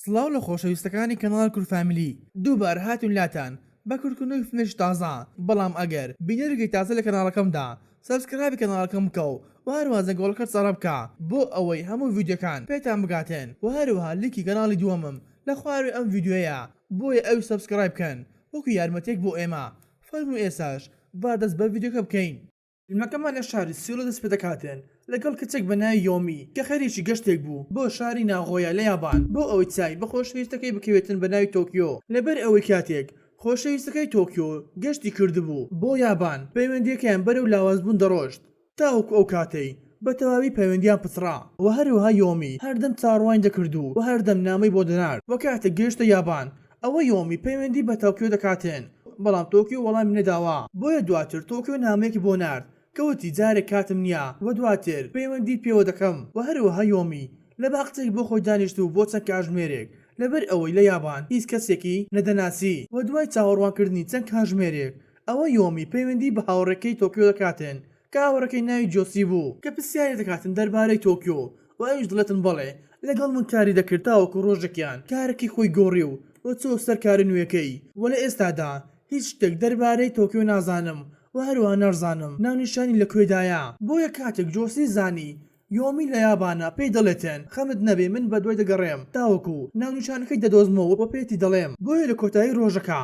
سڵاو لە خۆشەویستەکانی کەناڵ کورفامیلی دووبار هاتون لاتان بە کورتکردنەوەی فنش تازە بەڵام ئەگەر بینەرگەی تازە لە کەناڵەکەمدا سەبسکرایبی کەناڵەکەم بکە و هەروە زەنگۆڵەکەت سەڕە بکە بۆ ئەوەی هەموو ڤیدیۆکان پێتان بگاتێن و هەروەها لیکی کەناڵی دووەمم لە خوارەوەی ئەم ڤیدیۆیە بۆیە ئەوی سەبسکرایب بکەن وەکو یارمەتێک بۆ ئێمە فەرموو ئێساش با دەست بە ڤیدیۆکە بکەین. فیلمەکەمان لە شاری سیۆڵ دەست پێ دەکاتێن لەگەڵ کچێک بە ناوی یۆمی کە خەریکی گەشتێک بوو بۆ شاری ناغۆیە لە یابان بۆ ئەوەی چای بە خۆشەویستەکەی بکەوێتن بە ناوی تۆکیۆ لەبەر ئەوەی کاتێک خۆشەویستەکەی تۆکیۆ گەشتی کردبوو بۆ یابان پەیوەندیەکەیان بەرەو لاوازبوون دەڕۆشت تاوەکو ئەو کاتەی بە تەواوی پەیوەندیان پچڕا و هەروەها یۆمی هەردەم چاڕوان دەکردو و هەردەم نامەی بۆ دەنارد وە کاتێک گەشتە یابان ئەوە یۆمی پەیوەندی بە تۆکیۆ دەکاتێن بەڵام تۆکیۆ وەڵامی نەداوە بۆیە دواتر تۆکیۆ نامەیەکی بۆ نارد کەوتی جارێک کاتم نییە وە دواتر پەیوەندی پێوە دەکەم و هەروەها یۆمی لە باخچێک بۆ خۆی دانیشت و بۆ چەند کاتژمێرێک لەبەر ئەوەی لە یابان هیچ کەسێکی نەدەناسی و دوای چاوەڕوانکردنی چەند کاتژمێرێک ئەوە یۆمی پەیوەندی بە هاوڕێکەی تۆکیۆ دەکاتێن کە هاوڕەکەی ناوی جۆسی بوو کە پرسیاری دەکاتن دەربارەی تۆکیۆ و ئەویش دڵێتن بەڵێ لەگەڵ من کاری دەکرد تاوەکو ڕۆژێکیان کارێکی خۆی گۆڕی و چۆ سەر کاری نوێەکەی وە لە ئێستادا هیچ شتێک دەربارەی تۆکیۆ نازانم و هەروە نەرزانم ناونیشانی لەکوێدایە بۆیە کاتێک جۆسی زانی یۆمی لە یابانە پێی دەڵێتێن خەمت نەبێ من بە دوای دەگەڕێم تاوەکو ناونیشانەکەی دەدۆزمەوە بۆ پێتی دەڵێم بۆیە لە کۆتایی ڕۆژەکە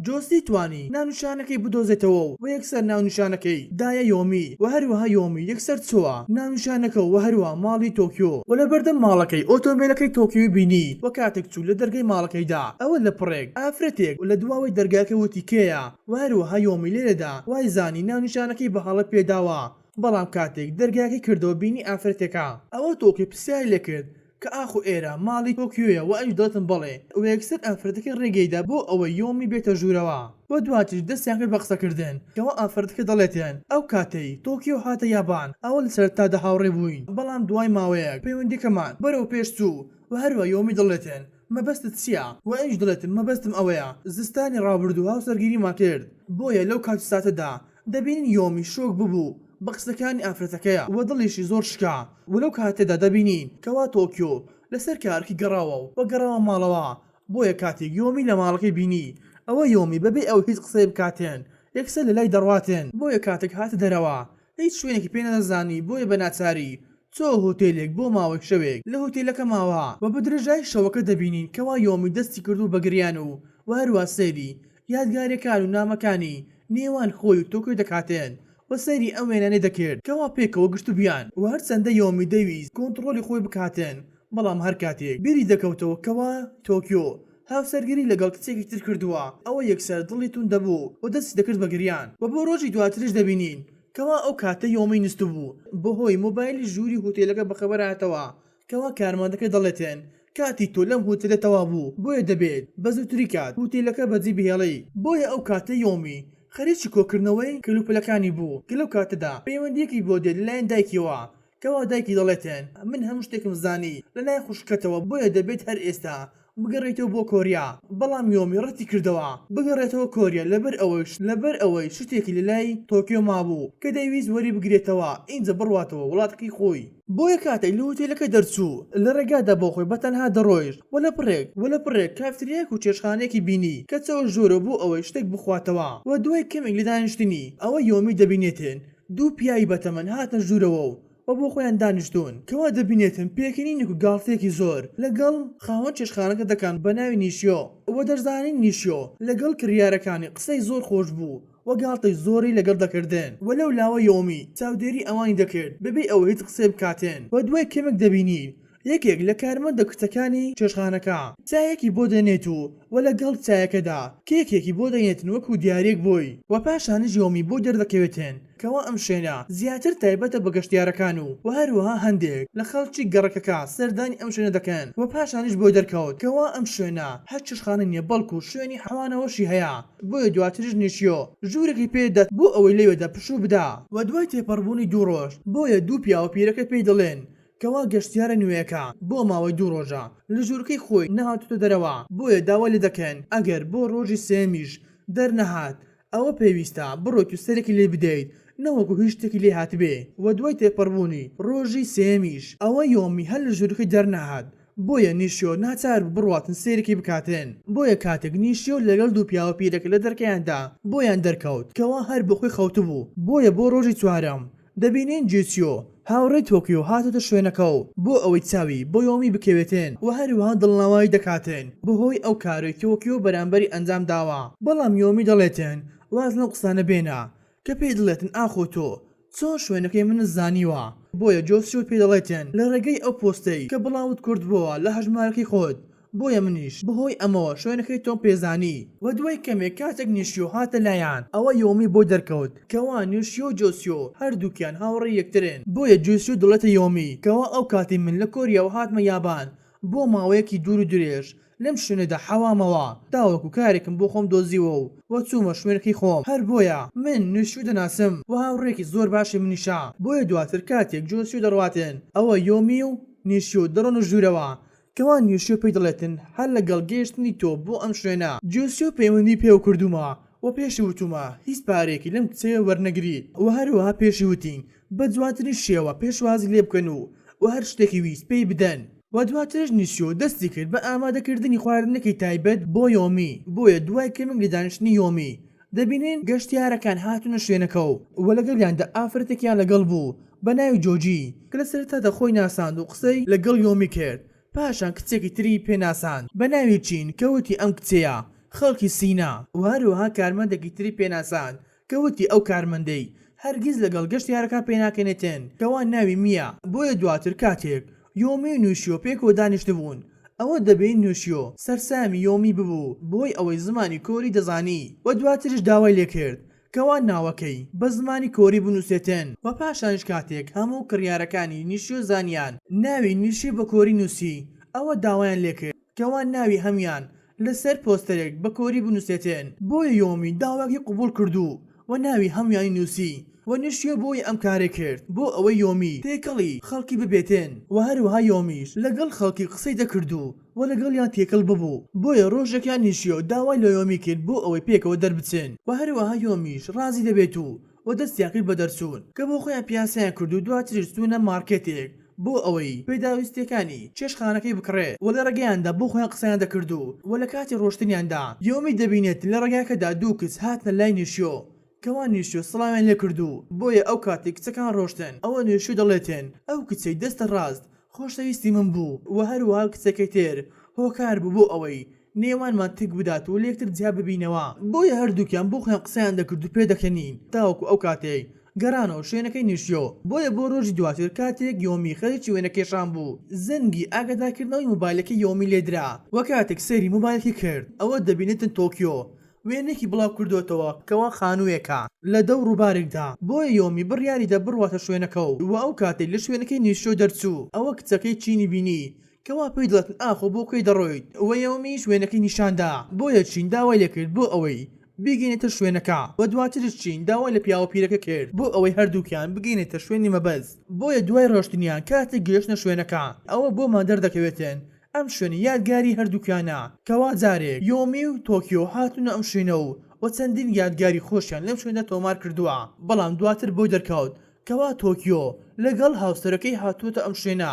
جۆسی توانی ناونیشانەکەی بدۆزێتەوە و یەکسەر ناونیشانەکەی دایە یۆمی و هەروەها یۆمی یەکسەر چووە ناونیشانەکە و هەروە ماڵی تۆکیۆ و لە بەردەم ماڵەکەی ئۆتۆمبیلەکەی تۆکیۆ بینی و کاتێک چوو لە دەرگای ماڵەکەیدا ئەوە لە پڕێک ئافرەتێک لە دواوەی دەرگاکە وتی کێیە و هەروەها یۆمی لێرەدا وای زانی ناونیشانەکەی بە هەڵە پێداوە بەڵام کاتێک دەرگاکەی کردەوە بینی ئافرەتێکە ئەوە تۆکیۆ پرسیاری لێکرد کە ئاخو ئێرە ماڵی تۆکیۆیە و ئەویش دڵتم بڵێ و یەکسەر ئافرەتەکەی ڕێگەیدا بۆ ئەوەی یۆمی بێتە ژوورەوە بۆ دواتیش دەستیان کرد بە قسەکردن کەەوە ئافرەتەکە دەڵێتێن ئەو کاتەی تۆکیۆ هاتە یابان ئەوە لە سەرەتادا هاوڕێ بووین بەڵام دوای ماوەیەک پەیوەندیکەمان بەرەو پێش چوو و هەروە یۆمی دەڵێتێن مەبەستت چییە و ئەویش دڵێتن مەبەستم ئەوەیە زستانی ڕابردوو هاوسەرگیریمان کرد بۆیە لەو کات ساتەدا دەبینین یۆمی شۆک ببوو بە قسەکانی ئافرەتەکەیە وە دڵیشی زۆر شکا ولەو کاتێدا دەبینین کەوا تۆکیۆ لەسەر کارکی گەڕاوە و گەڕاوە ماڵەوە بۆیە کاتێک یۆمی لە ماڵەکەی بینی ئەوە یۆمی بەبێ ئەو هیچ قسەی بکاتێن یەکسەر لە لای دەڕواتێن بۆیە کاتێک هاتە دەرەوە هیچ شوێنێکی پێ نەدەزانی بۆیە بە ناچاری چۆ هۆتێلێک بۆ ماوەی شەوێک لە هۆتێلەکە ماوە و بە درێژای شەوەکە دەبینین کەوا یۆمی دەستی کردو بە گریان و هەروە سەیری یادگاریەکان و نامەکانی نێوان خۆی و تۆکیۆ دەکاتێن وە سەیری ئەو وێنانەی دەکرد کەوا پێکەوە گشت و بیان و هەرچەندە یۆمی دەویست کۆنتڕۆلی خۆی بکاتێن بەڵام هەر کاتێک بیری دەکەوتەوە کەوا تۆکیۆ هاوسەرگیری لەگەڵ کچێکی تر کردووە ئەوە یەکسەر دڵی تون دەبوو و دەستی دەکرد بە گریان و بۆ ڕۆژی دواترش دەبینین کەوا ئەو کاتە یۆمی نستو بوو بەهۆی مۆبایلی ژووری هۆتێلەکە بەخەبەر هاتەوە کەوا کارمەندەکە دەڵێتێن کاتی تۆ لەم هۆتێلە تەوا بوو بۆیە دەبێت بە زووتری کات هۆتێلەکە بەجێ بهێڵی بۆیە ئەو کاتە یۆمی خەریکی کۆکردنەوەی کلوپەلەکانی بوو کە لەو کاتەدا پەیوەندیەکی بۆ دێت لەلایەن دایکیەوە کەوا دایکی دەڵێتێن من هەموو شتێکم زانی لە لای خوشکەتەوە بۆیە دەبێت هەر ئێستا بگەڕێتەوە بۆ کۆریا بەڵام یۆمی ڕەتی کردەوە بگەڕێتەوە کۆریا لەبەر ئەوەی شتێکی لە لای تۆکیۆ مابوو کە دەیویست وەری بگرێتەوە ئینجا بڕواتەوە وڵاتەکەی خۆی بۆیە کاتێک لە هۆتێلەکە دەرچوو لە ڕێگادا بۆ خۆی بەتەنها دەڕۆیشت وە لە پڕێک کافتریاک و چێشخانەیەکی بینی کە چەوە ژۆرە بۆ ئەوەی شتێک بخواتەوە و دوای کەمێک لە دانیشتنی ئەوە یۆمی دەبینێتن دوو پیاوی بەتەمەن هاتن ژوورەوە و بۆ خۆیان دانیشتون کەوا دەبینێتن پێکەنینێک و گاڵتێکی زۆر لەگەڵ خاوەن چێشخانەکە دەکەن بە ناوی نیشیۆ وە دەرزانین نیشیۆ لەگەڵ کڕیارەکانی قسەی زۆر خۆش بوو وە گاڵتەی زۆری لەگەڵ دەکردن وەلەو لاوە یۆمی چاودێری ئەوانی دەکرد بەبێ ئەوە هیچ قسەی بکاتێن وە دوای کەمێک دەبینین یەکێک لە کارمەندە کچەکانی چێشخانەکە چایەکی بۆ دەنێت و وە لەگەڵ چایەکەدا کێکێکی بۆ دەنێتن وەکو دیارێک بۆی وە پاشانیش یۆمی بۆ دەردەکەوێتن کەوا ئەم شوێنە زیاتر تایبەتە بە گەشتیارەکان و هەروەها هەندێک لە خەڵکی گەڕەکەکە سەردانی ئەم شوێنە دەکەن وە پاشانیش بۆ دەرکەوت کەوا ئەم شوێنە هەر چێشخانە نییە بەڵکو شوێنی حەوانەوەشی هەیە بۆیە دواترش نیشیۆ ژوورێکی پێدات بۆ ئەوەی لەوێدا پشوو بدا وە دوای تێپەڕبوونی دوو ڕۆژ بۆیە دوو پیاوە پیرەکە پێی دەڵێن کەوا گەشتیارە نوێیەکە بۆ ماوەی دوو ڕۆژە لە ژوورەکەی خۆی نەهاتوتە دەرەوە بۆیە داوا لێ دەکەن ئەگەر بۆ ڕۆژی سێمیش دەرنەهات ئەوە پێویستە بڕۆیت و سەرێکی لێ بدەیت نەوەکو هیچ شتێکی لێ هاتبێ وە دوای تێپەڕبوونی ڕۆژی سێمیش ئەوە یۆمی هەر لە ژوورەکەی دەرنەهات بۆیە نیشیۆ ناچار بڕواتن سێرێکی بکاتن بۆیە کاتێک نیشیۆ لەگەڵ دوو پیاوە پیرەکە لە دەرکەیاندا بۆیان دەرکەوت کەوا هەر بەخۆی خەوتبوو بۆیە بۆ ڕۆژی چوارەم دەبینین جوچیۆ هاوڕێی تۆکیۆ هاتۆتە شوێنەکە و بۆ ئەوەی چاوی بۆ یۆمی بکەوێتن و هەروەها دڵنەوەی دەکاتن بەهۆی ئەو کارۆی تۆکیۆ بەرامبەری ئەنجام داوە بەڵام یۆمی دەڵێتن واز لەو قسانە بێنە کە پێی دڵێتن ئاخۆ تۆ چۆن شوێنەکەی من زانیوە بۆیە جۆسیۆ پێ دەڵێتن لە ڕێگەی ئەو پۆستەی کە بڵاوت کردبووە لە هەژمارەکەی خۆت بۆیە منیش بەهۆی ئەمەوە شوێنەکەی تۆم پێزانی و دوای کەمێک کاتێک نیشیۆ هاتە لایەن ئەوە یۆمی بۆ دەرکەوت کەوا نیشیۆ جۆسیۆ هەردووکیان هاوڕێی یەکترن بۆیە جۆسیۆ دڵێتە یۆمی کەوا ئەو کاتی من لە کۆریاوە هاتمە یابان بۆ ماوەیەکی دوور و درێژ لەم شوێنەدا حەوامەوە تاوەکو کارێکم بۆ خۆم دۆزیوە و چوومە شوێنەکەی خۆم هەر بۆیە من نیشیۆ دەناسم و هاوڕێکی زۆر باشی منیشا بۆیە دواتر کاتێک جۆسیۆ دەڕواتن ئەوە یۆمی و نیشیۆ دەڕۆن و ژوورەوە کەوا نیشیۆ پێی دەڵێتن هەر لەگەڵ گەیشتنی تۆ بۆ ئەم شوێنە جۆسیۆ پەیوەندی پێوە کردومە و پێشی وتومە هیچ پارێکی لەم کچەیە وەرنەگریت و هەروەها پێشی وتین بە دواتری شێوە پێشوازی لێ بکەن و هەر شتێکی ویست پێی بدەن و دواترش نیشیۆ دەستی کرد بە ئامادەکردنی خواردنەکەی تایبەت بۆ یۆمی بۆیە دوای کەمێک لە دانیشتنی یۆمی دەبینین گەشتیارەکان هاتونە شوێنەکە و لەگەڵیاندا ئافرەتێکیان لەگەڵ بوو بە ناوی جۆجی کە لە سەرەتادا خۆی ناساند و قسەی لەگەڵ یۆمی کرد پاشان کچێکی تری پێناساند بە ناوی چین کەوتی ئەم کچەیە خەڵکی سینا و هەروەها کارمەندێکی تری پێناساند کەوتی ئەو کارمەندەی هەرگیز لەگەڵ گەشتیارەکان پێناکەنێتن کەوا ناوی میە بۆیە دواتر کاتێک یۆمی و نیشیۆ پێکەوە دانیشتبوون ئەوە دەبێت نیشیۆ سەرسامی یۆمی ببوو بۆی ئەوەی زمانی کۆری دەزانی و دواترش داوای لێکرد کەوا ناوەکەی بە زمانی کۆری بنووسێتن و پاشانش کاتێک هەموو کڕیارەکانی نیشیۆ زانیان ناوی نیشی بە کۆری نووسی ئەوە داوایان لێکرد کەوا ناوی هەمیان لەسەر پۆستەرێک بە کۆری بنووسێتن بۆیە یۆمی داواکی قبول کردو و ناوی هەمیانی نووسی و نیشیۆ بۆی ئەم کارێک کرد بۆ ئەوەی یۆمی تێکەڵی خەڵکی ببێتن و هەروەها یۆمیش لەگەڵ خەڵکی قسەی دەکردو و لەگەڵیان تێکەڵ ببوو بۆیە ڕۆژێکیان نیشیۆ داوای لە یۆمی کرد بۆ ئەوەی پێکەوە دەربچن و هەروەها یۆمیش ڕازی دەبێت و دەستیان کرد بە دەرچوون کە بۆ خۆیان پیاسیان کرد و دواتریش چوونە مارکێتێک بۆ ئەوەی پێداویستیەکانی چێشخانەکەی بکڕێت و لە ڕێگەیاندا بۆ خۆیان قسەیان دەکردو و لە کاتی ڕۆشتنیاندا یۆمی دەبینێت لە ڕێگاکەدا دوو کچ هاتنە لای نیشیۆ کەوا نیشیۆ سڵاویان لێ کردو بۆیە ئەو کاتی کچەکان ڕۆشتن ئەوە نیشیۆ دەڵێتن ئەو کچەی دەستە ڕاست خۆشەویستی من بوو و هەروەها کچەکەی تر هۆکار بوو بۆ ئەوەی نێوانمان تێک بدات و لێکتر جیا ببینەوە بۆیە هەردووکیان بۆ خۆیان قسەیان دەکرد و پێدەکەنین تاوەکو ئەو کاتەی گەرانەوە شوێنەکەی نیشیۆ بۆیە بۆ ڕۆژی دواتر کاتێک یۆمی خەریکی وێنەکێشان بوو زەنگی ئاگادارکردنەوەی مۆبایلەکەی یۆمی لێدرا و کاتێک سەیری مۆبایلەکەی کرد ئەوە دەبینێتن تۆکیۆ وێنێکی بڵاو کردوێتەوە کەوا خانوویەکە لە دەو ڕووبارێکدا بۆیە یۆمی بڕیاریدا بڕواتە شوێنەکە و ئەو کاتێک لە شوێنەکەی نیشیۆ دەرچوو ئەوە کچەکەی چینی بینی کەوا پێی دڵێتن ئاخۆ بۆ کۆی دەڕۆیت و یۆمی شوێنەکەی نیشاندا بۆیە چین داوای لێکرد بۆ ئەوەی بگەینێتە شوێنەکە و دواترش چین داوای لە پیاوە پیرەکە کرد بۆ ئەوەی هەردووکیان بگەینێتە شوێنی مەبەست بۆیە دوای ڕۆشتنیان کاتێک گەیشتنە شوێنەکە ئەوە بۆمان دەردەکەوێتن ئەم شوێنی یادگاری هەردووکیانە کەوا جارێک یۆمی و تۆکیۆ هاتونە ئەم شوێنە و چەندین یادگاری خۆشیان لەم شوێنە تۆمار کردووە بەڵام دواتر بۆی دەرکەوت کەوا تۆکیۆ لەگەڵ هاوسەرەکەی هاتووەتە ئەم شوێنە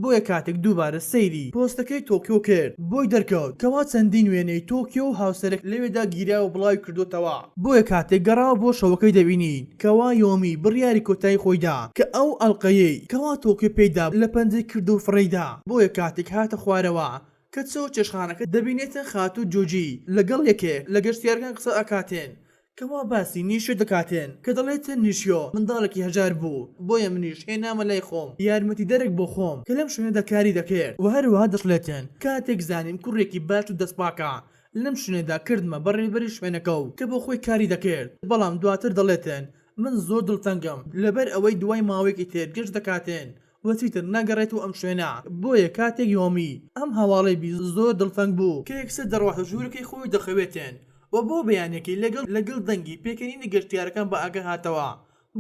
بۆیە کاتێک دووبارە سەیری پۆستەکەی تۆکیۆ کرد بۆی دەرکەوت کەوا چەندین وێنەی تۆکیۆ و هاوسەرێک لەوێدا گیرا و بڵاوی کردوتەوە بۆیە کاتێک گەڕاوە بۆ شەوەکەی دەبینین کەوا یۆمی بڕیاری کۆتایی خۆیدا کە ئەو ئەڵلقەیەی کەوا تۆکیۆ پێیدا لە پەنجەی کرد و فڕیدا بۆیە کاتێک هاتە خوارەوە کە چۆ چێشخانەکە دەبینێتن خات و جۆجی لەگەڵ یەکێک لە گەشتیارەکان قسە ئەکاتێن کەوا باسی نیشیۆ دەکاتێن کە دەڵێتن نیشیۆ منداڵێکی هەژار بوو بۆیە منیش هێنامە لای خۆم یارمەتی دەرێک بۆ خۆم کە لەم شوێنەدا کاری دەکرد و هەروەها دەشڵێتن کاتێک زانیم کوڕێکی باش و دەستپاکە لەم شوێنەدا کردمە بەڕێوەبەری شوێنەکە و کە بۆ خۆی کاری دەکرد بەڵام دواتر دەڵێتن من زۆر دڵتەنگم لەبەر ئەوەی دوای ماوەیەکی تر گەشت دەکاتێن وەچیتر ناگەڕێت و ئەم شوێنە بۆیە کاتێک یۆمی ئەم هەواڵەی بی زۆر دڵتەنگ بوو کە یەکسەر دەڕواتە ژوورەکەی خۆی دەخەوێتێن و بۆ بەیانێکی لەگەڵ دەنگی پێکەنینی گەشتیارەکان بە ئاگە هاتەوە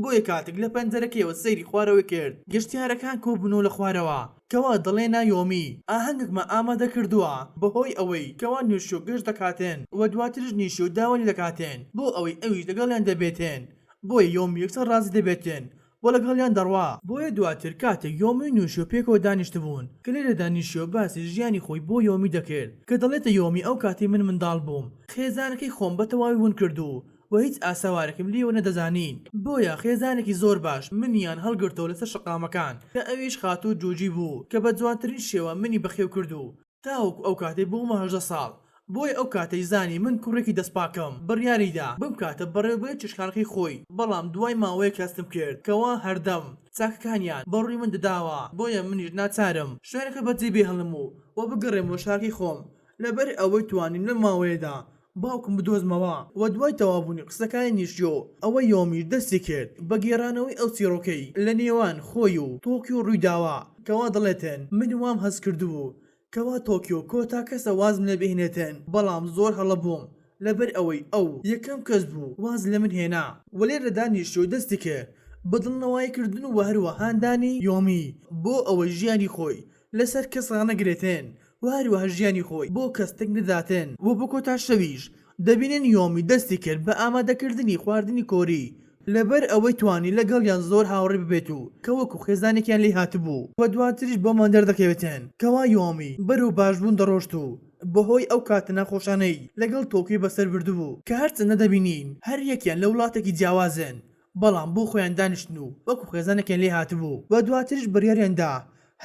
بۆیە کاتێک لە پەنجەرەکەیەوە سەیری خوارەوەی کرد گەشتیارەکان کۆبوونەوە لە خوارەوە کەوا دەڵێنا یۆمی ئاهەنگێکمە ئامادە کردووە بەهۆی ئەوەی کەوا نیشیۆ گەشت دەکاتێن و دواترش نیشیۆ داوای دەکاتێن بۆ ئەوەی ئەویش لەگەڵیان دەبێتێن بۆیە یۆمی یەکسەر ڕازی دەبێتێن و لەگەڵیان دەڕوا. بۆیە دواتر کاتێک یۆمی و نوشیۆ پێکەوە دانیشتبوون کە لێرەدا نوشیۆ باسی ژیانی خۆی بۆ یۆمی دەکرد کە دەڵێتە یۆمی ئەو کاتی من منداڵ بووم خێزانەکەی خۆم بە تەواوی ون کردو و هیچ ئاساوارێکم لیوە نەدەزانین بۆیە خێزانێکی زۆر باش منیان هەڵگرتەوە لەسەر شقامەکان کە ئەویش خاتوو جوجی بوو کە بە جوانترین شێوە منی بەخێو کردو تاوەکو ئەو کاتەی بوومە 18 ساڵ. بۆی ئەو کاتەی زانی من کوڕێکی دەستپاکەم بڕیاریدا بم کاتە بەڕێوەبێت چشکانەکەی خۆی بەڵام دوای ماوەیە کەستم کرد کەوا هەردەم چاکەکانیان بەڕووی من دەداوە بۆیە منیش ناچارم شوێنەکە بەجێ بێ هەڵم و بگەڕێمەوە شارکی خۆم لەبەر ئەوەی توانین لە ماوەیەدا باوکم بدۆزمەوە و دوای تەوابوونی قسەکانی نیشیۆ ئەوە یۆمی دەستی کرد بە گێڕانەوەی ئەو چیرۆکەی لە نێوان خۆی و تۆکیۆ ڕوویداوە کەوا دەڵێتن من وام هەست کردبوو کەوا تۆکیۆ کۆتا کەسە وازم لێ بهێنێتن بەڵام زۆر هەڵە بووم لەبەر ئەوەی ئەو یەکەم کەس بوو واز لە من هێنا وەلێرەدا نیشیۆ دەستی کرد بەدڵنەوایکردن و هەروە هاندانی یۆمی بۆ ئەوەی ژیانی خۆی لەسەر کەس ڕانەگرێتن و هەروەها ژیانی خۆی بۆ کەستێک نەداتن و بۆ کۆتا شەویش دەبینن یۆمی دەستی کرد بە ئامادەکردنی خواردنی کۆری لەبەر ئەوەی توانی لەگەڵیان زۆر هاوڕێ ببێت و کە وەکو خێزانێکیان لێ هاتبوو و دواتریش بۆمان دەردەکەوێتن کەوا یۆمی بەرەو باشبوون دەڕۆشت و بەهۆی ئەو کاتە ناخۆشانەی لەگەڵ تۆکی بەسەر بردبوو کە هەرچە نەدەبینین هەر یەکیان لە وڵاتێکی جیاوازن بەڵام بۆ خۆیان دانیشتن و وەکو خێزانێکیان لێ هاتبوو و دواتریش بڕیاریاندا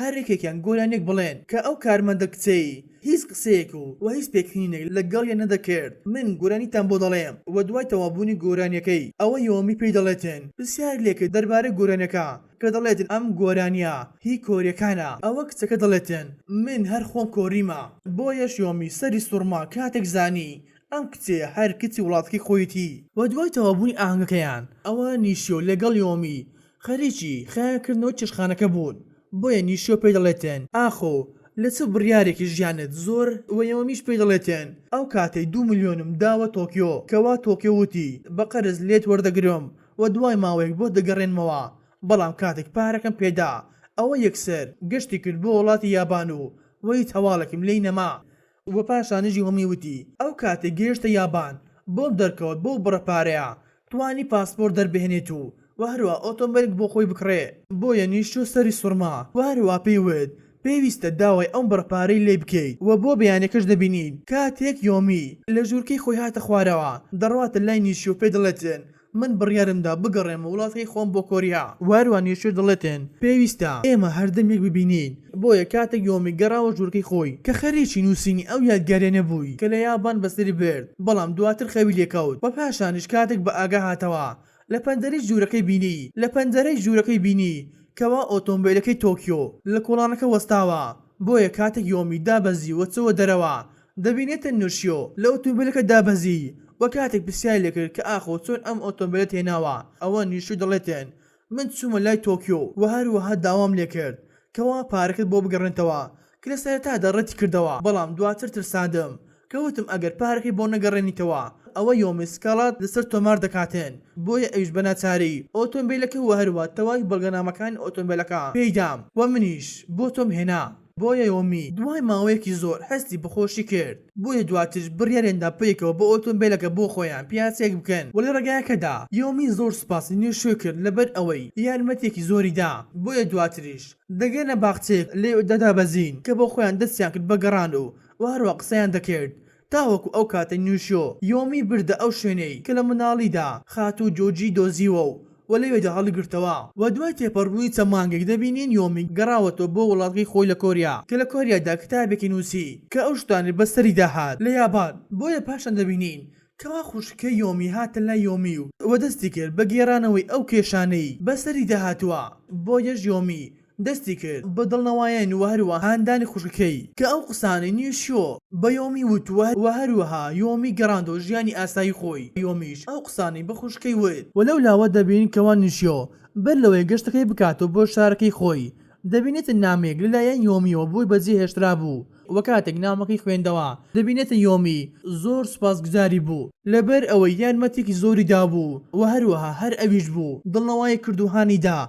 هەرێکێکیان گۆرانێک بڵێن کە ئەو کارمەندە کچەی هیچ قسەیەک و هیچ پێکهینێک لەگەڵیان نەدەکرد من گۆرانیتان بۆ دەڵێم و دوای تەوابوونی گۆرانیەکەی ئەوە یۆمی پێی دەڵێتن پرسیار لێکرد دەربارەی گۆرانەکە کە دەڵێتن ئەم گۆرانیە هی کۆریەکانە ئەوە کچەکە دەڵێتن من هەر خۆم کۆریمە بۆیەش یۆمی سەری سوورما کاتێک زانی ئەم کچێ هەر کچی وڵاتەکەی خۆیەتی و دوای تەوابوونی ئاهەنگەکەیان ئەوە نیشیۆ لەگەڵ یۆمی خەریکی خەیانکردنەوە چێشخانەکە بوون بۆیە نیشیۆ پێی دەڵێتن ئاخۆ لە چ بڕیارێکی ژیانت زۆر و یۆمیش پێی دەڵێتن ئەو کاتەی 2 ملیۆنم داوە تۆکیۆ کەوا تۆکیۆ وتی بە قەرز لێت وەردەگرم و دوای ماوەیەک بۆ دەگەڕێنمەوە بەڵام کاتێک پارەکەم پێدا ئەوە یەکسەر گەشتی کرد بۆ وڵاتی یابان و وەی هەواڵێکم لێی نەما و پاشانیژی هەمی وتی ئەو کاتێک گەیشتە یابان بۆم دەرکەوت بۆ بڕەپارەیە توانی پاسپۆرت دەربهێنێت و هەروە ئۆتۆمبیلێک بۆ خۆی بکڕێ بۆیە نیشیۆ سەری سوورما و هەروە پێیوت پێویستە داوای ئەم بڕەپارەی لێ بکەیت و بۆ بەیانەکەش دەبینین کاتێک یۆمی لە ژوورکەی خۆی هاتە خوارەوە دەڕواتە لای نیشیۆ پێ دەڵێتن من بڕیارمدا بگەڕێمە وڵاتی خۆم بۆ کۆریا واروان نیشیۆ دەڵێتن پێویستە ئێمە هەردەمێک ببینین بۆیە کاتێک یۆمی گەڕاوە ژوورکەی خۆی کە خەریکی نووسینی ئەو یادگارێ نەبووی کە لە یابان بەسەری برد بەڵام دواتر خەوی لێکەوت و پاشانیش کاتێک بە ئاگا هاتەوە لە پەنجەرەی ژوورەکەی بینی کەوا ئۆتۆمبیلەکەی تۆکیۆ لە کۆڵانەکە وەستاوە بۆیە کاتێک یۆمی دابەزی وەچەوە دەرەوە دەبینێتە نوشیۆ لە ئۆتۆمبیلەکە دابەزی و کاتێک پرسیاری لێکرد کە ئاخۆ چۆن ئەم ئۆتۆمبیلەت هێناوە ئەوە نیشیۆ دەڵێتن من چوومە لای تۆکیۆ و هەروەها داوام لێکرد کەوا پارەکەت بۆ بگەڕێنتەوە کە لە سەرەتادا ڕەتی کردەوە بەڵام دواتر ترسادم کەوتم ئەگەر پارەکەی بۆ نەگەڕێنیتەوە ئەوە یۆمی سکاڵات لەسەر تۆمار دەکاتێن بۆیە ئەویش بەناچاری ئۆتۆمبیلەکە و هەروە تەواوی بەڵگەنامەکانی ئۆتۆمبیلەکە پێیدام و منیش بۆ تۆم هێنا بۆیە یۆمی دوای ماوەیەکی زۆر هەستی بەخۆشی کرد بۆیە دواترش بڕیارێندا پێیکەوە بۆ ئۆتۆمبیلەکە بۆ خۆیان پیاسێک بکەن وەڵێ ڕێگایەکەدا یۆمی زۆر سوپاسی نیشیۆ کرد لەبەر ئەوەی یارمەتێکی زۆری دا بۆیە دواتریش دەگەنە باخچەیەک لێ دەدابەزین کە بۆ خۆیان دەستیان کرد بەگەڕان و هەروە قسەیان دەکرد تاوەکو ئەو کاتە نیشیۆ یۆمی بردە ئەو شوێنەی کە لە مناڵیدا خاتوو جۆجی دۆزیوە و لەوێدا هەڵگرتەوە و دوای تێپەڕبووی چەند مانگێک دەبینین یۆمی گەڕاوەتەوە بۆ وڵاتەکەی خۆی لە کۆریا کە لە کۆریادا کتابێکی نووسی کە ئەو شتانی بەسەری داهات لە یابان بۆیە پاشان دەبینین کەوا خوشکەی یۆمی هاتە لای یۆمی و دەستی کرد بە گێڕانەوەی ئەو کێشانەی بەسەری داهاتووە بۆیەش یۆمی دەستی کرد بە دڵنەوایەن و هەروە هاندانی خوشکەکەی کە ئەو قسانەی نیشیۆ بە یۆمی وتووە و هەروەها یۆمی گەڕاندەوە ژیانی ئاسایی خۆی یۆمیش ئەو قسانی بە خوشکەی وت و لەو لاوە دەبین کەوا نیشیۆ بەر لەوەی گەشتەکەی بکاتەوە بۆ شارەکەی خۆی دەبینێتە نامێک لەلایەن یۆمیەوە بۆی بەجێ هێشترا بوو و کاتێک نامەکەی خوێندەوە دەبینێتە یۆمی زۆر سوپاسگوزاری بوو لەبەر ئەوەی یارمەتێکی زۆری دابوو و هەروەها هەر ئەویش بوو دڵنەوای کردوهانیدا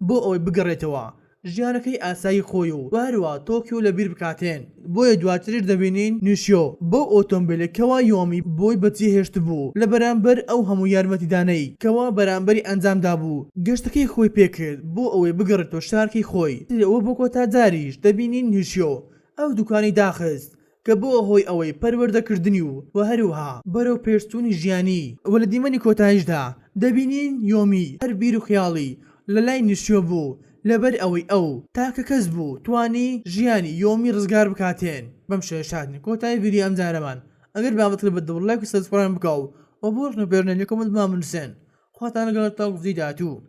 بۆ ئەوەی بگەڕێتەوە ژیانەکەی ئاسایی خۆی و هەروە تۆکیۆ لەبیر بکاتێن بۆیە دواتریش دەبینین نوشیۆ بۆ ئۆتۆمبیلێکەوە یۆمی بۆی بەجێ هێشت بوو لە بەرامبەر ئەو هەموو یارمەتیدانەی کەوا بەرامبەری ئەنجامدا بوو گەشتەکەی خۆی پێکرد بۆ ئەوەی بگەڕێتەوە شارکی خۆی ئەوە بۆ کۆتاجاریش دەبینین نوشیۆ ئەو دوکانی داخست کە بۆ هۆی ئەوەی پەروەردەکردنی و هەروها بەرەو پێشچوونی ژیانی وە لە دیمەنی کۆتاییشدا دەبینین یۆمی هەر بیر و خیاڵی لە لای نوشیۆ بوو لەبەر ئەوەی ئەو تاکە کەس بوو توانی ژیانی یۆمی ڕزگار بکاتێن بەم شێشادنی کۆتایی ویدیۆ ئەم جارەمان ئەگەر بابەتکرد بە دڵ لایک و سەبسکرایب بکەو و بۆ ڕنەبێرنە لێکۆمنت بنووسێن خواتان لەگەڵ تا گوزی داهاتوو.